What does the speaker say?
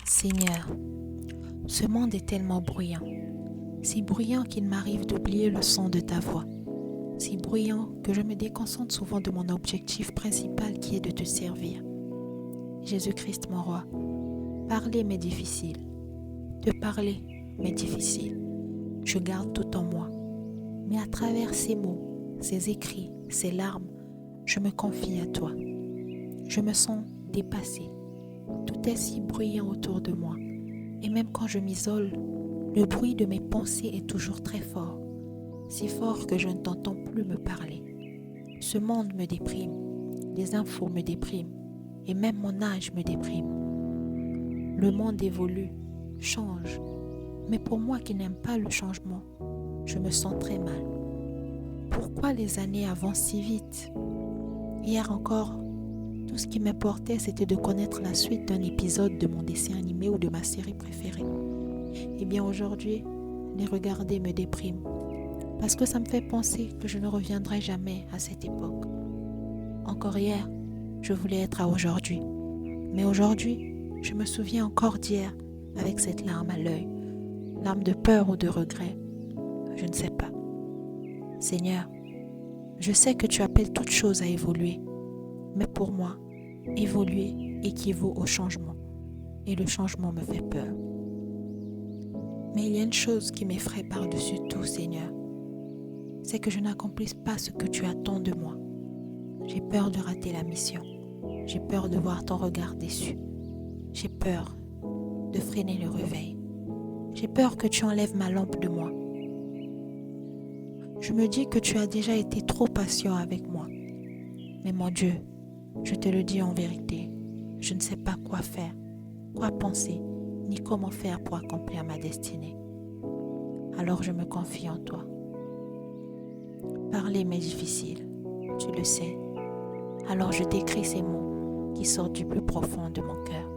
Seigneur, ce monde est tellement bruyant, si bruyant qu'il m'arrive d'oublier le son de ta voix, si bruyant que je me déconcentre souvent de mon objectif principal qui est de te servir. Jésus-Christ mon roi, parler m'est difficile, te parler m'est difficile, je garde tout en moi, mais à travers ces mots, ces écrits, ces larmes, je me confie à toi. Je me sens dépassée, tout est si bruyant autour de moi, et même quand je m'isole, le bruit de mes pensées est toujours très fort, si fort que je ne t'entends plus me parler. Ce monde me déprime, les infos me dépriment, et même mon âge me déprime. Le monde évolue, change, mais pour moi qui n'aime pas le changement, je me sens très mal. Pourquoi les années avancent si vite? Hier encore, tout ce qui m'importait, c'était de connaître la suite d'un épisode de mon dessin animé ou de ma série préférée. Et bien aujourd'hui, les regarder me déprime, parce que ça me fait penser que je ne reviendrai jamais à cette époque. Encore hier, je voulais être à aujourd'hui, mais aujourd'hui, je me souviens encore d'hier avec cette larme à l'œil, larme de peur ou de regret, je ne sais pas. Seigneur, je sais que tu appelles toute chose à évoluer, mais pour moi, évoluer équivaut au changement, et le changement me fait peur. Mais il y a une chose qui m'effraie par-dessus tout, Seigneur, c'est que je n'accomplisse pas ce que tu attends de moi. J'ai peur de rater la mission, j'ai peur de voir ton regard déçu, j'ai peur de freiner le réveil, j'ai peur que tu enlèves ma lampe de moi. Je me dis que tu as déjà été trop patient avec moi, mais mon Dieu, je te le dis en vérité, je ne sais pas quoi faire, quoi penser, ni comment faire pour accomplir ma destinée. Alors je me confie en toi. Parler m'est difficile, tu le sais. Alors je t'écris ces mots qui sortent du plus profond de mon cœur.